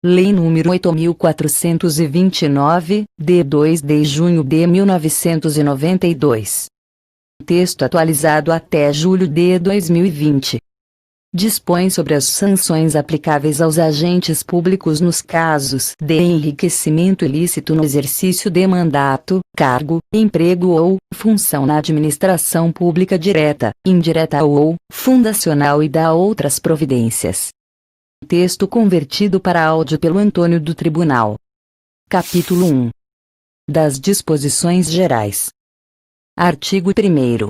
Lei nº 8.429, de 2 de junho de 1992. Texto atualizado até julho de 2020. Dispõe sobre as sanções aplicáveis aos agentes públicos nos casos de enriquecimento ilícito no exercício de mandato, cargo, emprego ou função na administração pública direta, indireta ou fundacional e dá outras providências. Texto convertido para áudio pelo Antônio do Tribunal. Capítulo 1. Das disposições gerais. Artigo 1º.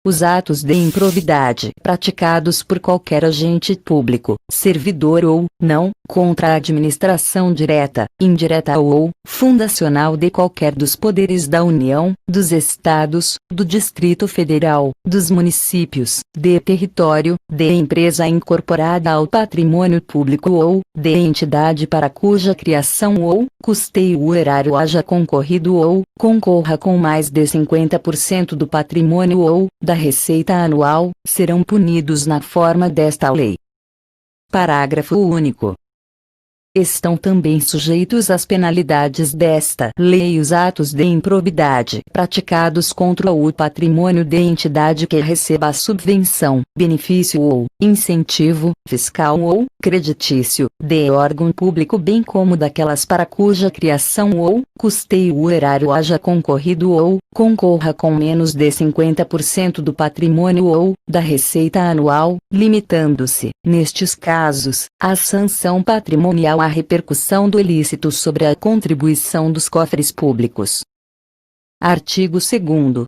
Os atos de improbidade praticados por qualquer agente público, servidor ou não, contra a administração direta, indireta ou fundacional de qualquer dos poderes da União, dos Estados, do Distrito Federal, dos municípios, de território, de empresa incorporada ao patrimônio público ou de entidade para cuja criação ou custeio o erário haja concorrido ou concorra com mais de 50% do patrimônio ou da receita anual, serão punidos na forma desta lei. Parágrafo único. Estão também sujeitos às penalidades desta lei os atos de improbidade praticados contra o patrimônio de entidade que receba a subvenção, benefício ou incentivo, fiscal ou creditício, de órgão público bem como daquelas para cuja criação ou custeio o erário haja concorrido ou concorra com menos de 50% do patrimônio ou da receita anual, limitando-se, nestes casos, a sanção patrimonial à repercussão do ilícito sobre a contribuição dos cofres públicos. Artigo 2º.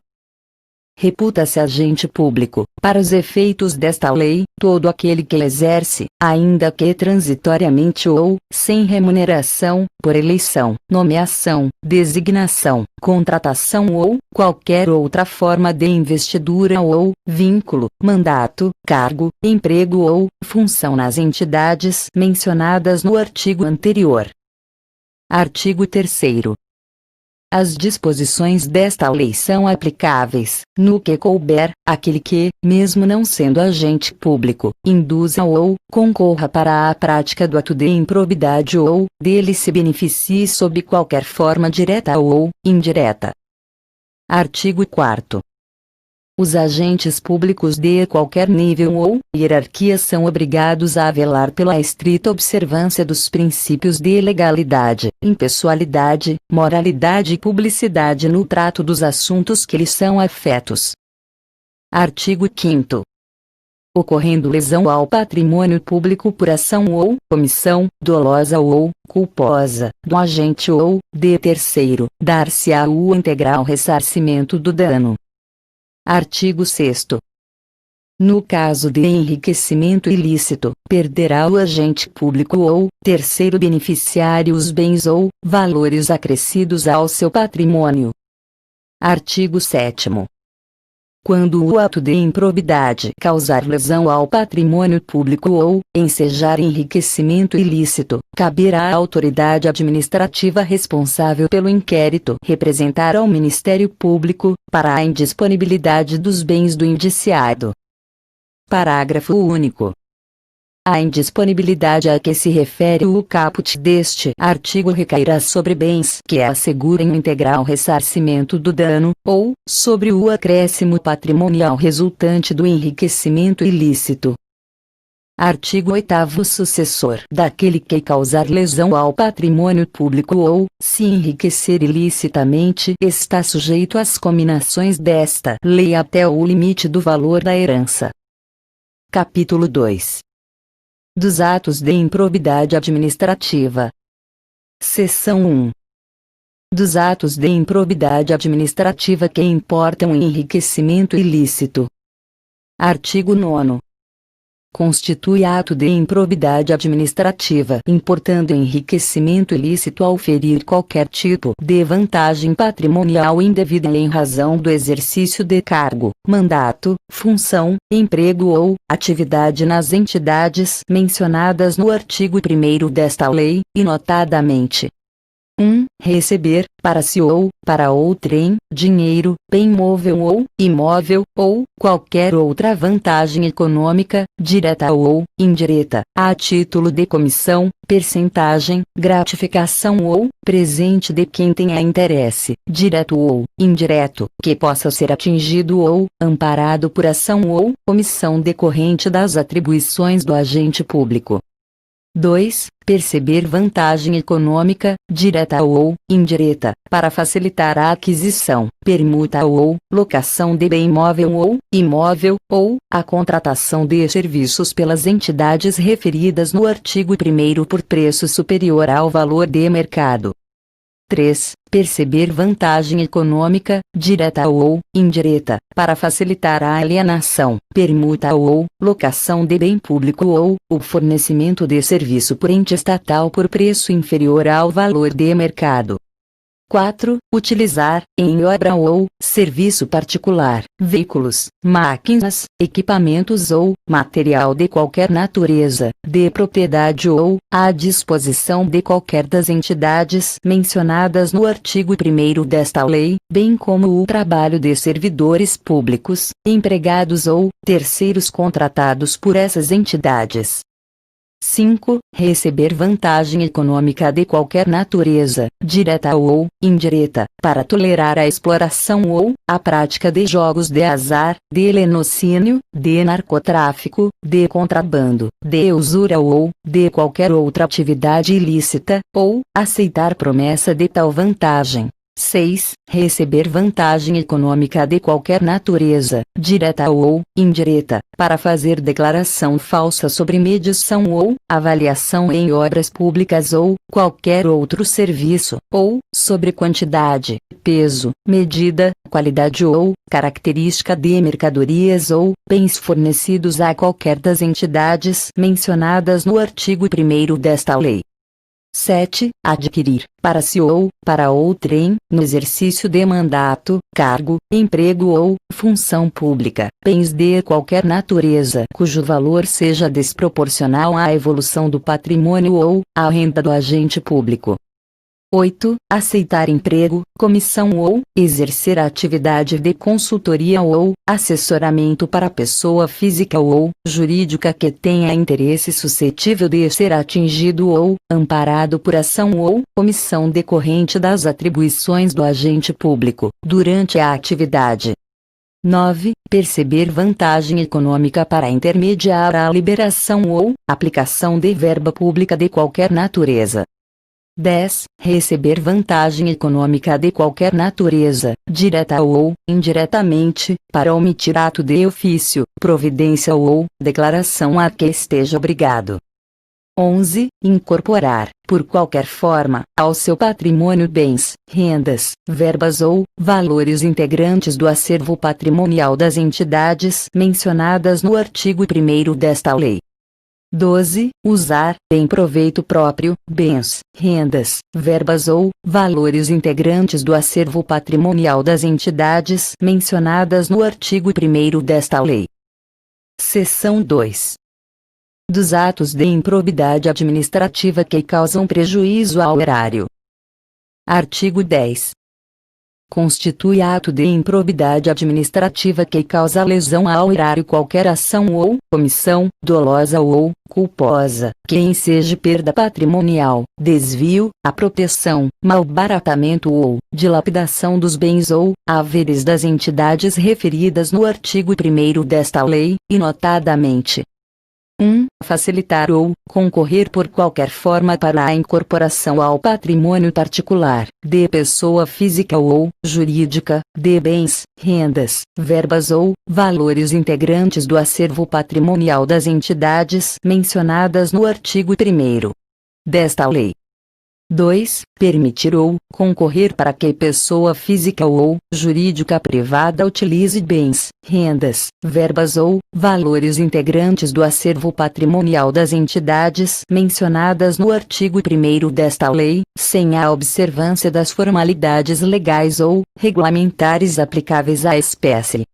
Reputa-se agente público, para os efeitos desta lei, todo aquele que exerce, ainda que transitoriamente ou sem remuneração, por eleição, nomeação, designação, contratação ou qualquer outra forma de investidura ou vínculo, mandato, cargo, emprego ou função nas entidades mencionadas no artigo anterior. Artigo 3º. As disposições desta lei são aplicáveis, no que couber, àquele que, mesmo não sendo agente público, induza ou concorra para a prática do ato de improbidade ou dele se beneficie sob qualquer forma direta ou indireta. Artigo 4º. Os agentes públicos de qualquer nível ou hierarquia são obrigados a velar pela estrita observância dos princípios de legalidade, impessoalidade, moralidade e publicidade no trato dos assuntos que lhes são afetos. Artigo 5º. Ocorrendo lesão ao patrimônio público por ação ou omissão, dolosa ou culposa, do agente ou de terceiro, dar-se-á o integral ressarcimento do dano. Artigo 6º. No caso de enriquecimento ilícito, perderá o agente público ou terceiro beneficiário os bens ou valores acrescidos ao seu patrimônio. Artigo 7º. Quando o ato de improbidade causar lesão ao patrimônio público ou ensejar enriquecimento ilícito, caberá à autoridade administrativa responsável pelo inquérito representar ao Ministério Público, para a indisponibilidade dos bens do indiciado. Parágrafo único. A indisponibilidade a que se refere o caput deste artigo recairá sobre bens que assegurem o integral ressarcimento do dano, ou sobre o acréscimo patrimonial resultante do enriquecimento ilícito. Artigo 8º. Sucessor daquele que causar lesão ao patrimônio público ou se enriquecer ilicitamente está sujeito às cominações desta lei até o limite do valor da herança. Capítulo 2. Dos atos de improbidade administrativa. Seção 1. Dos atos de improbidade administrativa que importam enriquecimento ilícito. Artigo 9º. Constitui ato de improbidade administrativa importando enriquecimento ilícito ao ferir qualquer tipo de vantagem patrimonial indevida em razão do exercício de cargo, mandato, função, emprego ou atividade nas entidades mencionadas no artigo 1º desta lei, e notadamente 1. Receber, para si ou para outrem, dinheiro, bem móvel ou imóvel, ou qualquer outra vantagem econômica, direta ou indireta, a título de comissão, percentagem, gratificação ou presente de quem tenha interesse, direto ou indireto, que possa ser atingido ou amparado por ação ou omissão decorrente das atribuições do agente público. 2. Perceber vantagem econômica, direta ou indireta, para facilitar a aquisição, permuta ou locação de bem móvel ou imóvel, ou a contratação de serviços pelas entidades referidas no artigo 1º por preço superior ao valor de mercado. 3. Perceber vantagem econômica, direta ou indireta, para facilitar a alienação, permuta ou locação de bem público ou o fornecimento de serviço por ente estatal por preço inferior ao valor de mercado. 4. Utilizar, em obra ou serviço particular, veículos, máquinas, equipamentos ou material de qualquer natureza, de propriedade ou à disposição de qualquer das entidades mencionadas no artigo 1º desta lei, bem como o trabalho de servidores públicos, empregados ou terceiros contratados por essas entidades. 5. Receber vantagem econômica de qualquer natureza, direta ou indireta, para tolerar a exploração ou a prática de jogos de azar, de lenocínio, de narcotráfico, de contrabando, de usura ou de qualquer outra atividade ilícita, ou aceitar promessa de tal vantagem. 6. Receber vantagem econômica de qualquer natureza, direta ou indireta, para fazer declaração falsa sobre medição ou avaliação em obras públicas ou qualquer outro serviço, ou sobre quantidade, peso, medida, qualidade ou característica de mercadorias ou bens fornecidos a qualquer das entidades mencionadas no artigo 1º desta lei. 7. Adquirir, para si ou para outrem, no exercício de mandato, cargo, emprego ou função pública, bens de qualquer natureza cujo valor seja desproporcional à evolução do patrimônio ou à renda do agente público. 8. Aceitar emprego, comissão ou exercer a atividade de consultoria ou assessoramento para pessoa física ou jurídica que tenha interesse suscetível de ser atingido ou amparado por ação ou omissão decorrente das atribuições do agente público, durante a atividade. 9. Perceber vantagem econômica para intermediar a liberação ou aplicação de verba pública de qualquer natureza. 10. Receber vantagem econômica de qualquer natureza, direta ou indiretamente, para omitir ato de ofício, providência ou declaração a que esteja obrigado. 11. Incorporar, por qualquer forma, ao seu patrimônio bens, rendas, verbas ou valores integrantes do acervo patrimonial das entidades mencionadas no artigo 1º desta lei. 12. Usar, em proveito próprio, bens, rendas, verbas ou valores integrantes do acervo patrimonial das entidades mencionadas no artigo 1º desta lei. Seção 2. Dos atos de improbidade administrativa que causam prejuízo ao erário. Artigo 10. Constitui ato de improbidade administrativa que causa lesão ao erário qualquer ação ou omissão, dolosa ou culposa, que enseje perda patrimonial, desvio, apropriação, malbaratamento ou dilapidação dos bens ou haveres das entidades referidas no artigo 1º desta lei, e notadamente: 1. Facilitar ou concorrer por qualquer forma para a incorporação ao patrimônio particular, de pessoa física ou jurídica, de bens, rendas, verbas ou valores integrantes do acervo patrimonial das entidades mencionadas no artigo 1º desta lei. 2. Permitir ou concorrer para que pessoa física ou jurídica privada utilize bens, rendas, verbas ou valores integrantes do acervo patrimonial das entidades mencionadas no artigo 1º desta lei, sem a observância das formalidades legais ou regulamentares aplicáveis à espécie.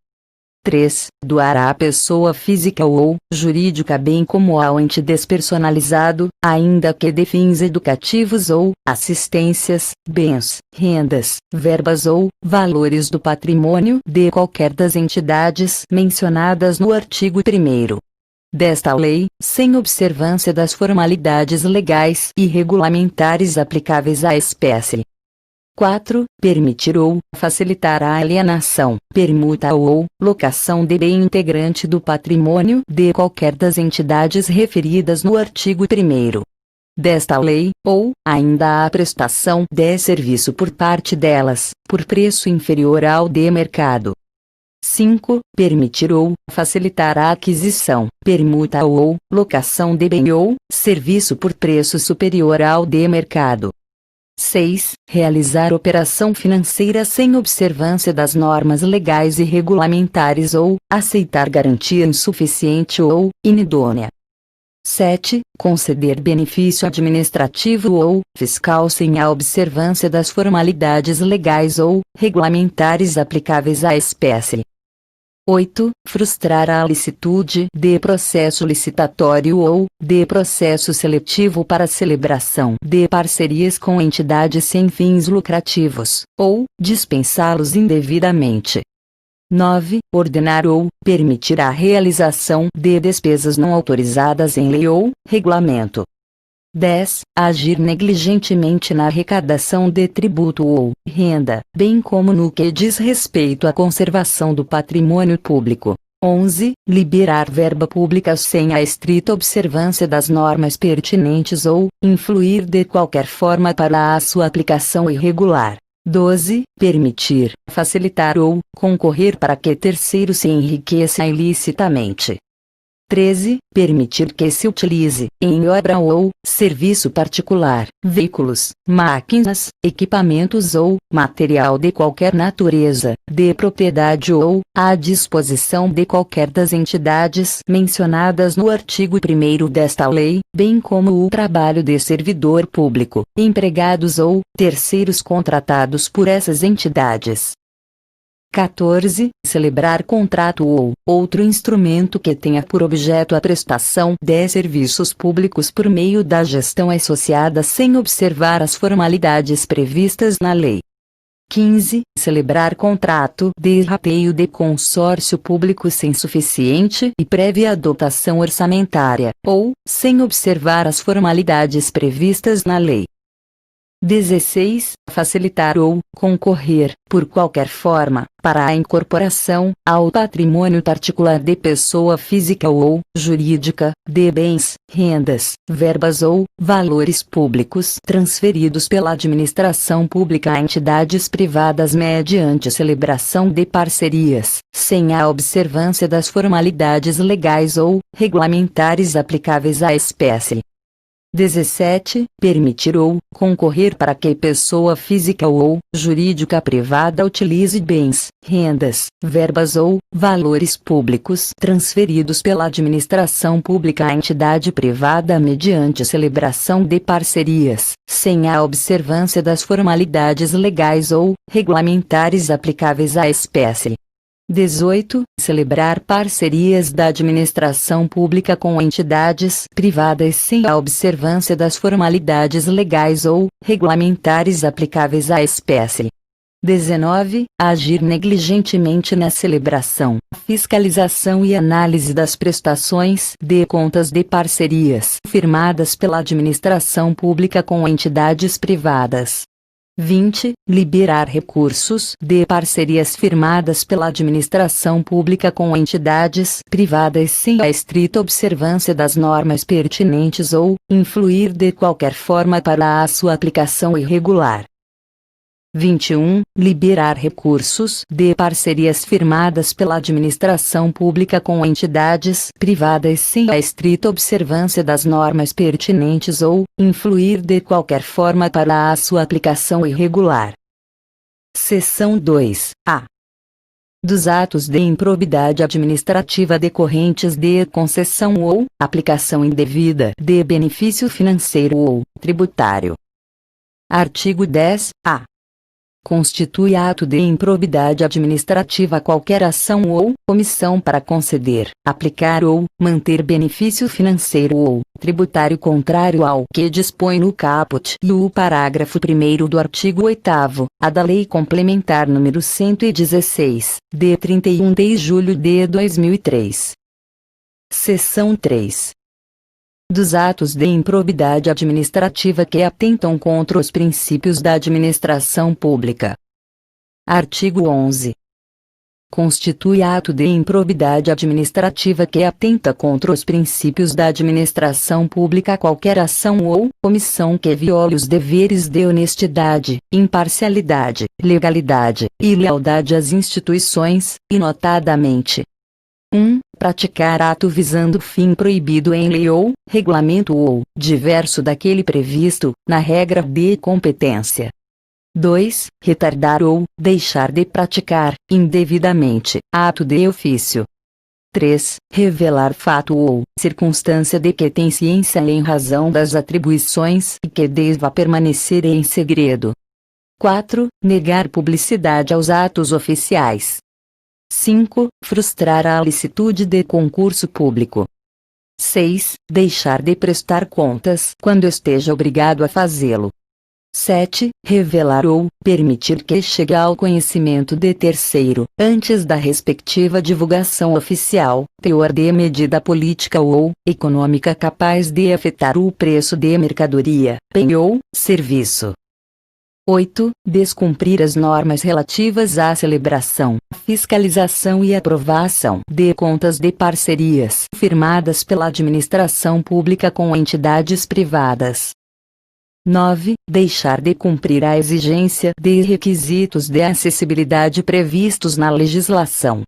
3. Doará à pessoa física ou jurídica bem como ao ente despersonalizado, ainda que de fins educativos ou assistências, bens, rendas, verbas ou valores do patrimônio de qualquer das entidades mencionadas no artigo 1º desta lei, sem observância das formalidades legais e regulamentares aplicáveis à espécie. 4. Permitir ou facilitar a alienação, permuta ou locação de bem integrante do patrimônio de qualquer das entidades referidas no artigo 1º desta lei, ou, ainda a prestação de serviço por parte delas, por preço inferior ao de mercado. 5. Permitir ou facilitar a aquisição, permuta ou locação de bem ou serviço por preço superior ao de mercado. 6. Realizar operação financeira sem observância das normas legais e regulamentares ou aceitar garantia insuficiente ou inidônea. 7. Conceder benefício administrativo ou fiscal sem a observância das formalidades legais ou regulamentares aplicáveis à espécie. 8. Frustrar a licitude de processo licitatório ou de processo seletivo para celebração de parcerias com entidades sem fins lucrativos, ou dispensá-los indevidamente. 9. Ordenar ou permitir a realização de despesas não autorizadas em lei ou regulamento. 10. Agir negligentemente na arrecadação de tributo ou renda, bem como no que diz respeito à conservação do patrimônio público. 11. Liberar verba pública sem a estrita observância das normas pertinentes ou influir de qualquer forma para a sua aplicação irregular. 12. Permitir, facilitar ou concorrer para que terceiro se enriqueça ilicitamente. 13. Permitir que se utilize, em obra ou serviço particular, veículos, máquinas, equipamentos ou material de qualquer natureza, de propriedade ou à disposição de qualquer das entidades mencionadas no artigo 1º desta lei, bem como o trabalho de servidor público, empregados ou terceiros contratados por essas entidades. 14. Celebrar contrato ou outro instrumento que tenha por objeto a prestação de serviços públicos por meio da gestão associada sem observar as formalidades previstas na lei. 15. Celebrar contrato de rateio de consórcio público sem suficiente e prévia dotação orçamentária, ou sem observar as formalidades previstas na lei. 16. Facilitar ou concorrer, por qualquer forma, para a incorporação, ao patrimônio particular de pessoa física ou jurídica, de bens, rendas, verbas ou valores públicos transferidos pela administração pública a entidades privadas mediante celebração de parcerias, sem a observância das formalidades legais ou regulamentares aplicáveis à espécie. 17. Permitir ou concorrer para que pessoa física ou jurídica privada utilize bens, rendas, verbas ou valores públicos transferidos pela administração pública à entidade privada mediante celebração de parcerias, sem a observância das formalidades legais ou regulamentares aplicáveis à espécie. 18. Celebrar parcerias da administração pública com entidades privadas sem a observância das formalidades legais ou regulamentares aplicáveis à espécie. 19. Agir negligentemente na celebração, fiscalização e análise das prestações de contas de parcerias firmadas pela administração pública com entidades privadas. 20. Liberar recursos de parcerias firmadas pela administração pública com entidades privadas sem a estrita observância das normas pertinentes ou influir de qualquer forma para a sua aplicação irregular. 21. Liberar recursos de parcerias firmadas pela administração pública com entidades privadas sem a estrita observância das normas pertinentes ou influir de qualquer forma para a sua aplicação irregular. Seção 2. A. Dos atos de improbidade administrativa decorrentes de concessão ou aplicação indevida de benefício financeiro ou tributário. Artigo 10. A. constitui ato de improbidade administrativa qualquer ação ou omissão para conceder, aplicar ou manter benefício financeiro ou tributário contrário ao que dispõe no caput e o parágrafo 1º do artigo 8º-A da Lei Complementar nº 116, de 31 de julho de 2003. Seção 3. Dos atos de improbidade administrativa que atentam contra os princípios da administração pública. Artigo 11. Constitui ato de improbidade administrativa que atenta contra os princípios da administração pública qualquer ação ou omissão que viole os deveres de honestidade, imparcialidade, legalidade e lealdade às instituições, e notadamente: 1. Praticar ato visando fim proibido em lei ou regulamento ou diverso daquele previsto na regra de competência. 2. Retardar ou deixar de praticar, indevidamente, ato de ofício. 3. Revelar fato ou circunstância de que tem ciência em razão das atribuições e que deva permanecer em segredo. 4. Negar publicidade aos atos oficiais. 5. Frustrar a licitude de concurso público. 6. Deixar de prestar contas quando esteja obrigado a fazê-lo. 7. Revelar ou permitir que chegue ao conhecimento de terceiro, antes da respectiva divulgação oficial, teor de medida política ou econômica capaz de afetar o preço de mercadoria, bem ou serviço. 8. Descumprir as normas relativas à celebração, fiscalização e aprovação de contas de parcerias firmadas pela administração pública com entidades privadas. 9. Deixar de cumprir a exigência de requisitos de acessibilidade previstos na legislação.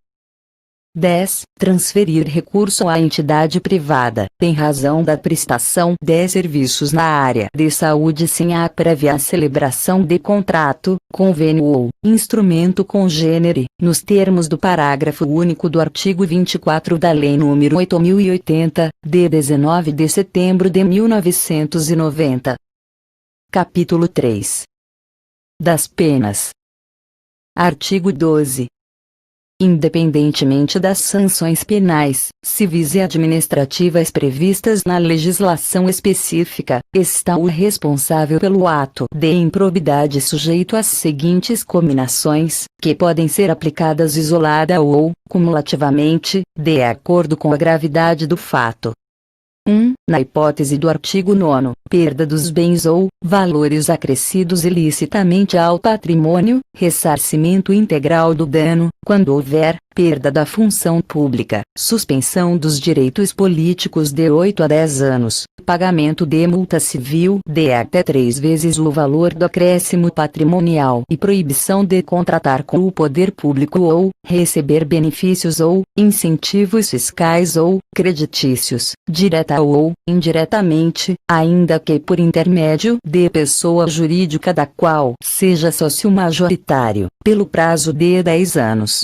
10. Transferir recurso à entidade privada, em razão da prestação de serviços na área de saúde sem a prévia celebração de contrato, convênio ou instrumento congênere, nos termos do parágrafo único do artigo 24 da Lei nº 8080, de 19 de setembro de 1990. Capítulo 3. Das penas. Artigo 12. Independentemente das sanções penais, civis e administrativas previstas na legislação específica, está o responsável pelo ato de improbidade sujeito às seguintes cominações, que podem ser aplicadas isolada ou cumulativamente, de acordo com a gravidade do fato. 1. Na hipótese do artigo 9º, perda dos bens ou valores acrescidos ilicitamente ao patrimônio, ressarcimento integral do dano, quando houver perda da função pública, suspensão dos direitos políticos de 8 a 10 anos, pagamento de multa civil de até 3 vezes o valor do acréscimo patrimonial e proibição de contratar com o poder público ou receber benefícios ou incentivos fiscais ou creditícios, direta ou indiretamente, ainda que por intermédio de pessoa jurídica da qual seja sócio majoritário, pelo prazo de 10 anos.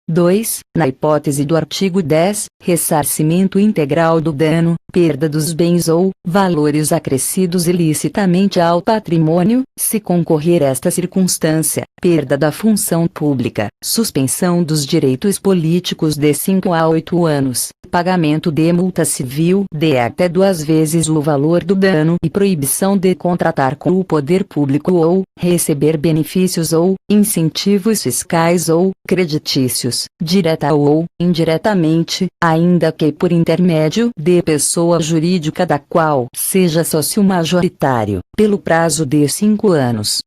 2. Na hipótese do artigo 10, ressarcimento integral do dano, perda dos bens ou valores acrescidos ilicitamente ao patrimônio, se concorrer esta circunstância, perda da função pública, suspensão dos direitos políticos de 5 a 8 anos, pagamento de multa civil de até 2 vezes o valor do dano e proibição de contratar com o poder público ou receber benefícios ou incentivos fiscais ou creditícios, direta ou indiretamente, ainda que por intermédio de pessoa jurídica da qual seja sócio majoritário, pelo prazo de 5 anos.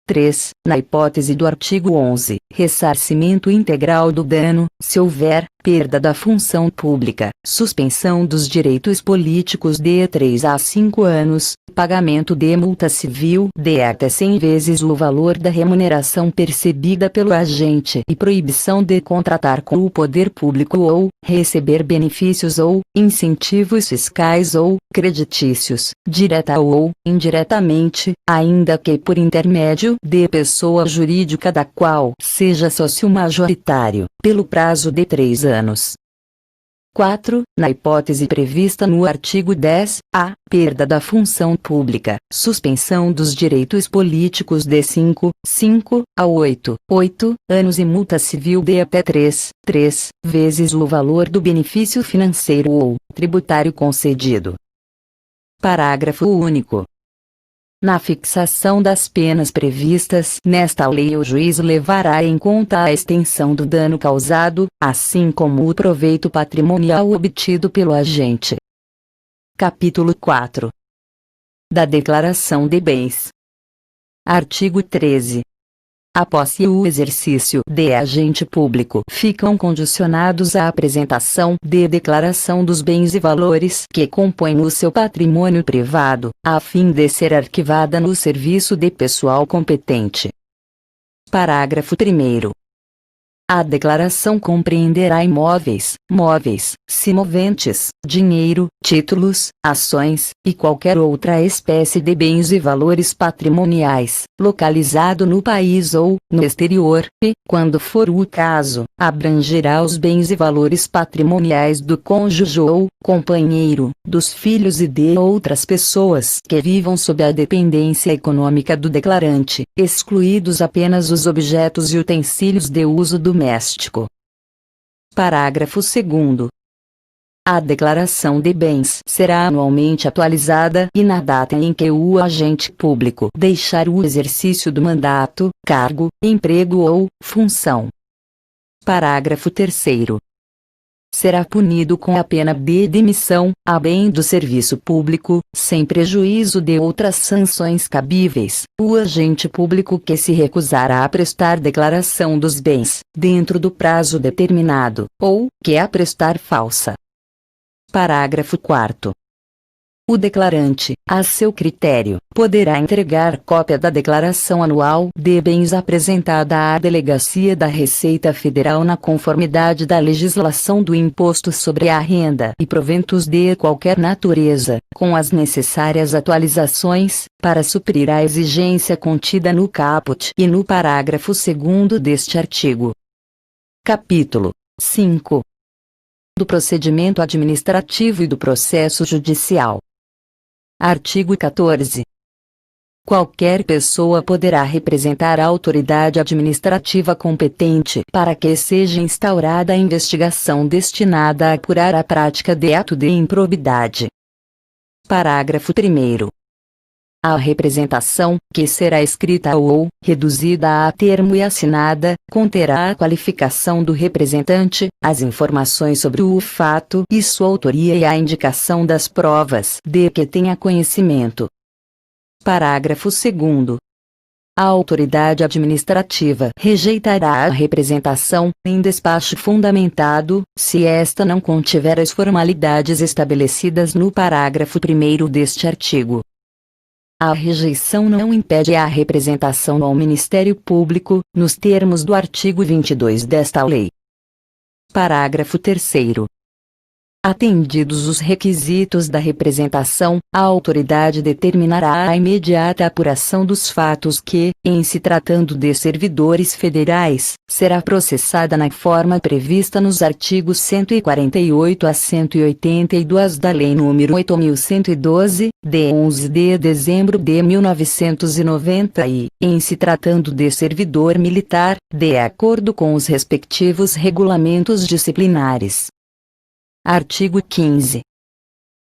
3. Na hipótese do artigo 11, ressarcimento integral do dano, se houver perda da função pública, suspensão dos direitos políticos de 3 a 5 anos, pagamento de multa civil de até 100 vezes o valor da remuneração percebida pelo agente e proibição de contratar com o poder público ou receber benefícios ou incentivos fiscais ou creditícios, direta ou indiretamente, ainda que por intermédio de pessoa jurídica da qual seja sócio majoritário, pelo prazo de 3 anos. 4. Na hipótese prevista no artigo 10, a perda da função pública, suspensão dos direitos políticos de 5 a 8 anos e multa civil de até 3 vezes o valor do benefício financeiro ou tributário concedido. Parágrafo único. Na fixação das penas previstas nesta lei, o juiz levará em conta a extensão do dano causado, assim como o proveito patrimonial obtido pelo agente. Capítulo 4. Da declaração de bens. Artigo 13. A posse e o exercício de agente público ficam condicionados à apresentação de declaração dos bens e valores que compõem o seu patrimônio privado, a fim de ser arquivada no serviço de pessoal competente. Parágrafo 1º. A declaração compreenderá imóveis, móveis, semoventes, dinheiro, títulos, ações, e qualquer outra espécie de bens e valores patrimoniais, localizado no país ou no exterior, e, quando for o caso, abrangerá os bens e valores patrimoniais do cônjuge ou companheiro, dos filhos e de outras pessoas que vivam sob a dependência econômica do declarante, excluídos apenas os objetos e utensílios de uso doméstico. Parágrafo 2º. A declaração de bens será anualmente atualizada e na data em que o agente público deixar o exercício do mandato, cargo, emprego ou função. Parágrafo 3º. Será punido com a pena de demissão, a bem do serviço público, sem prejuízo de outras sanções cabíveis, o agente público que se recusar a prestar declaração dos bens, dentro do prazo determinado, ou que a prestar falsa. Parágrafo 4º. O declarante, a seu critério, poderá entregar cópia da declaração anual de bens apresentada à Delegacia da Receita Federal na conformidade da legislação do Imposto sobre a Renda e proventos de qualquer natureza, com as necessárias atualizações, para suprir a exigência contida no caput e no parágrafo 2º deste artigo. Capítulo 5. Do procedimento administrativo e do processo judicial. Artigo 14. Qualquer pessoa poderá representar a autoridade administrativa competente para que seja instaurada a investigação destinada a apurar a prática de ato de improbidade. Parágrafo 1º. A representação, que será escrita ou reduzida a termo e assinada, conterá a qualificação do representante, as informações sobre o fato e sua autoria e a indicação das provas de que tenha conhecimento. Parágrafo 2º. A autoridade administrativa rejeitará a representação, em despacho fundamentado, se esta não contiver as formalidades estabelecidas no parágrafo 1º deste artigo. A rejeição não impede a representação ao Ministério Público, nos termos do artigo 22 desta lei. Parágrafo 3º. Atendidos os requisitos da representação, a autoridade determinará a imediata apuração dos fatos que, em se tratando de servidores federais, será processada na forma prevista nos artigos 148 a 182 da Lei nº 8.112, de 11 de dezembro de 1990 e, em se tratando de servidor militar, de acordo com os respectivos regulamentos disciplinares. Artigo 15.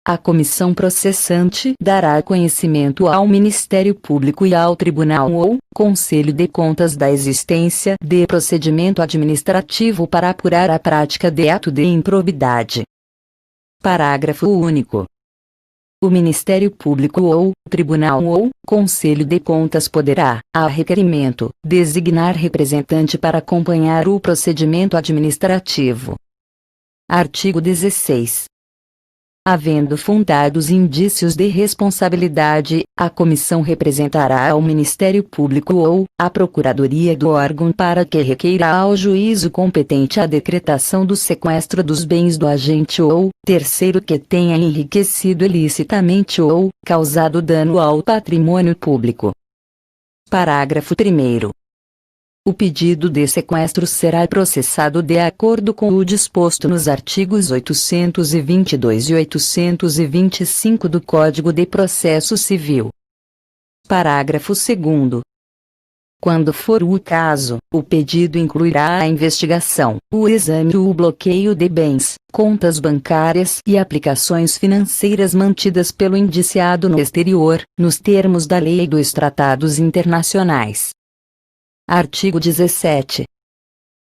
A comissão processante dará conhecimento ao Ministério Público e ao Tribunal ou Conselho de Contas da existência de procedimento administrativo para apurar a prática de ato de improbidade. Parágrafo único. O Ministério Público ou Tribunal ou Conselho de Contas poderá, a requerimento, designar representante para acompanhar o procedimento administrativo. Artigo 16. Havendo fundados indícios de responsabilidade, a comissão representará ao Ministério Público ou à Procuradoria do órgão para que requeira ao juízo competente a decretação do sequestro dos bens do agente ou terceiro que tenha enriquecido ilicitamente ou causado dano ao patrimônio público. Parágrafo 1º. O pedido de sequestro será processado de acordo com o disposto nos artigos 822 e 825 do Código de Processo Civil. Parágrafo 2º. Quando for o caso, o pedido incluirá a investigação, o exame ou o bloqueio de bens, contas bancárias e aplicações financeiras mantidas pelo indiciado no exterior, nos termos da lei e dos tratados internacionais. Artigo 17.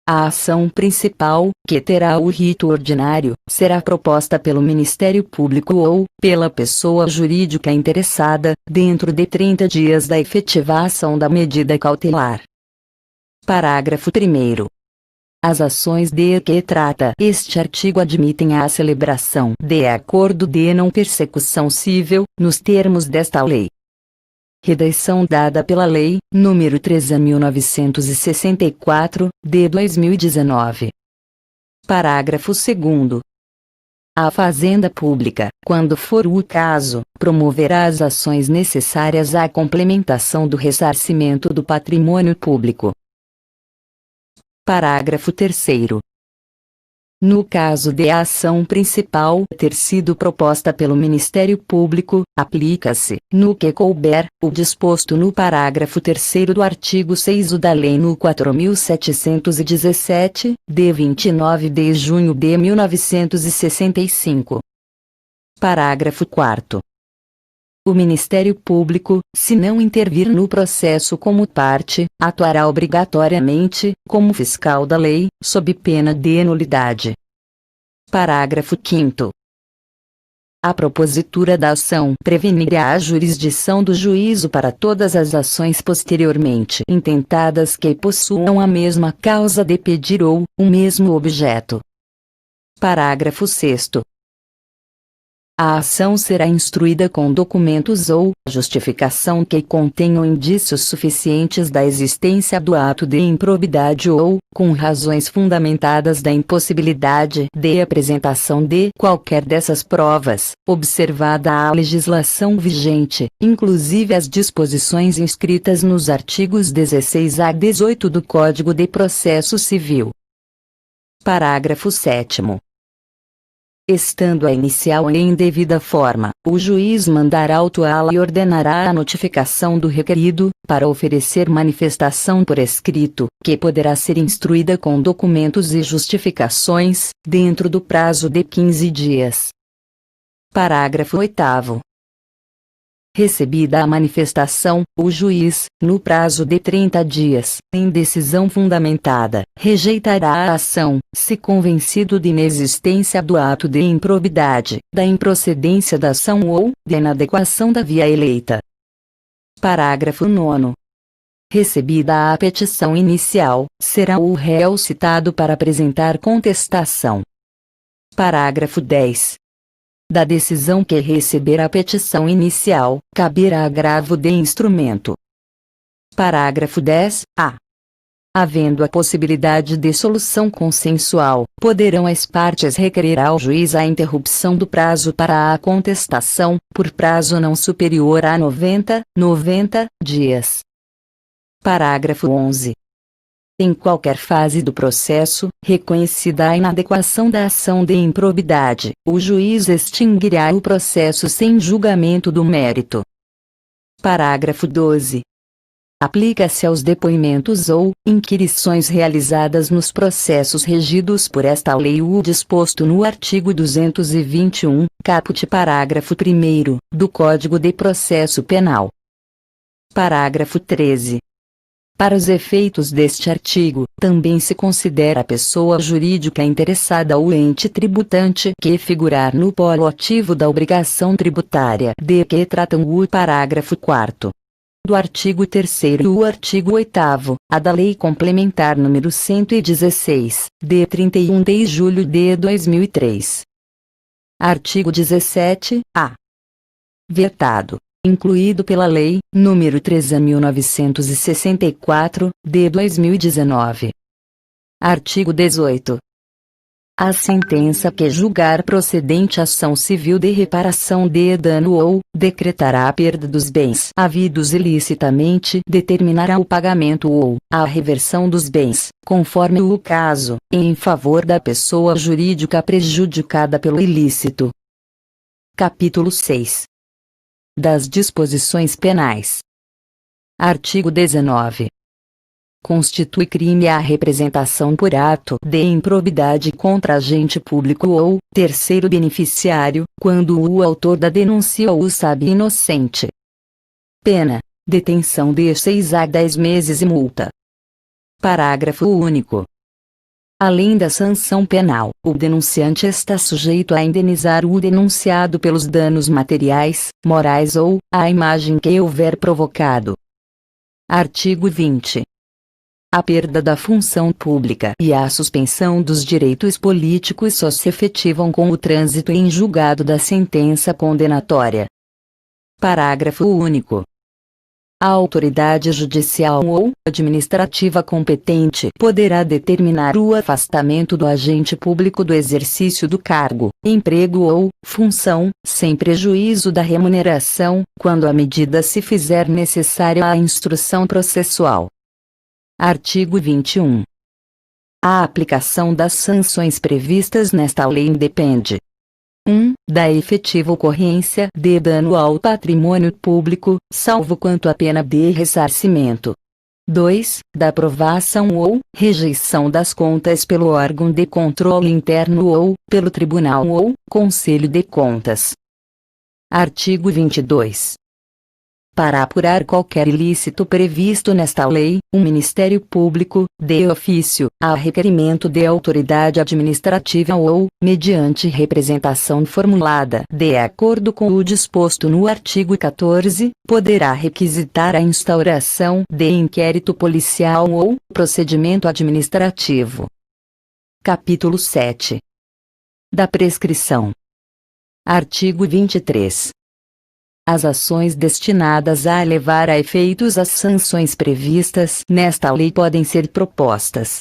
A ação principal, que terá o rito ordinário, será proposta pelo Ministério Público ou, pela pessoa jurídica interessada, dentro de 30 dias da efetivação da medida cautelar. Parágrafo 1º. As ações de que trata este artigo admitem a celebração de acordo de não persecução civil, nos termos desta lei. Redação dada pela Lei nº 13.964, de 2019. Parágrafo 2º. A Fazenda Pública, quando for o caso, promoverá as ações necessárias à complementação do ressarcimento do patrimônio público. Parágrafo 3º. No caso de a ação principal ter sido proposta pelo Ministério Público, aplica-se, no que couber, o disposto no parágrafo 3º do artigo 6 da Lei nº 4.717, de 29 de junho de 1965. Parágrafo 4º. O Ministério Público, se não intervir no processo como parte, atuará obrigatoriamente, como fiscal da lei, sob pena de nulidade. Parágrafo 5º. A propositura da ação prevenirá a jurisdição do juízo para todas as ações posteriormente intentadas que possuam a mesma causa de pedir ou o mesmo objeto. Parágrafo 6º. A ação será instruída com documentos ou justificação que contenham indícios suficientes da existência do ato de improbidade ou, com razões fundamentadas da impossibilidade de apresentação de qualquer dessas provas, observada a legislação vigente, inclusive as disposições inscritas nos artigos 16 a 18 do Código de Processo Civil. Parágrafo 7º. Estando a inicial em devida forma, o juiz mandará autuá-la e ordenará a notificação do requerido, para oferecer manifestação por escrito, que poderá ser instruída com documentos e justificações, dentro do prazo de 15 dias. Parágrafo 8º. Recebida a manifestação, o juiz, no prazo de 30 dias, em decisão fundamentada, rejeitará a ação, se convencido de inexistência do ato de improbidade, da improcedência da ação ou de inadequação da via eleita. Parágrafo 9º. Recebida a petição inicial, será o réu citado para apresentar contestação. Parágrafo 10. Da decisão que receber a petição inicial, caberá agravo de instrumento. Parágrafo 10-A. Havendo a possibilidade de solução consensual, poderão as partes requerer ao juiz a interrupção do prazo para a contestação, por prazo não superior a 90 dias. Parágrafo 11. Em qualquer fase do processo, reconhecida a inadequação da ação de improbidade, o juiz extinguirá o processo sem julgamento do mérito. Parágrafo 12. Aplica-se aos depoimentos ou inquirições realizadas nos processos regidos por esta lei o disposto no artigo 221, caput parágrafo 1º, do Código de Processo Penal. Parágrafo 13. Para os efeitos deste artigo, também se considera a pessoa jurídica interessada ou ente tributante que figurar no polo ativo da obrigação tributária de que tratam o parágrafo 4º do artigo 3º e o artigo 8º, a da Lei Complementar nº 116, de 31 de julho de 2003. Artigo 17-A. Vetado. Incluído pela Lei nº 13.964, de 2019. Artigo 18. A sentença que julgar procedente ação civil de reparação de dano ou decretará a perda dos bens havidos ilicitamente, determinará o pagamento ou a reversão dos bens, conforme o caso, em favor da pessoa jurídica prejudicada pelo ilícito. Capítulo 6. Das disposições penais. Artigo 19. Constitui crime a representação por ato de improbidade contra agente público ou terceiro beneficiário, quando o autor da denúncia o sabe inocente. Pena: detenção de 6 a 10 meses e multa. Parágrafo único. Além da sanção penal, o denunciante está sujeito a indenizar o denunciado pelos danos materiais, morais ou à imagem que houver provocado. Artigo 20. A perda da função pública e a suspensão dos direitos políticos só se efetivam com o trânsito em julgado da sentença condenatória. Parágrafo único. A autoridade judicial ou administrativa competente poderá determinar o afastamento do agente público do exercício do cargo, emprego ou função, sem prejuízo da remuneração, quando a medida se fizer necessária à instrução processual. Artigo 21. A aplicação das sanções previstas nesta lei depende: 1. Da efetiva ocorrência de dano ao patrimônio público, salvo quanto à pena de ressarcimento. 2. Da aprovação ou rejeição das contas pelo órgão de controle interno ou pelo Tribunal ou Conselho de Contas. Artigo 22. Para apurar qualquer ilícito previsto nesta lei, o Ministério Público, de ofício, a requerimento de autoridade administrativa ou, mediante representação formulada de acordo com o disposto no artigo 14, poderá requisitar a instauração de inquérito policial ou procedimento administrativo. Capítulo 7. Da prescrição. Artigo 23. As ações destinadas a levar a efeitos as sanções previstas nesta lei podem ser propostas: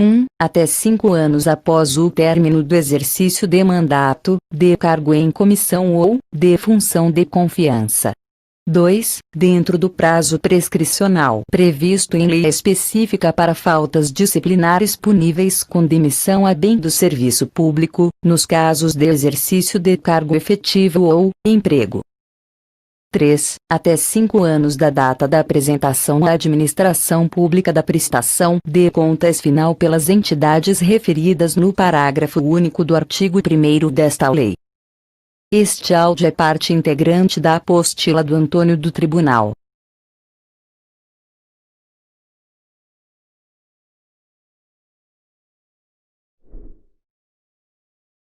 1. Até 5 anos após o término do exercício de mandato, de cargo em comissão ou de função de confiança. 2. Dentro do prazo prescricional previsto em lei específica para faltas disciplinares puníveis com demissão a bem do serviço público, nos casos de exercício de cargo efetivo ou emprego. 3. Até 5 anos da data da apresentação à administração pública da prestação de contas final pelas entidades referidas no parágrafo único do artigo 1º desta lei. Este áudio é parte integrante da apostila do Antônio do Tribunal.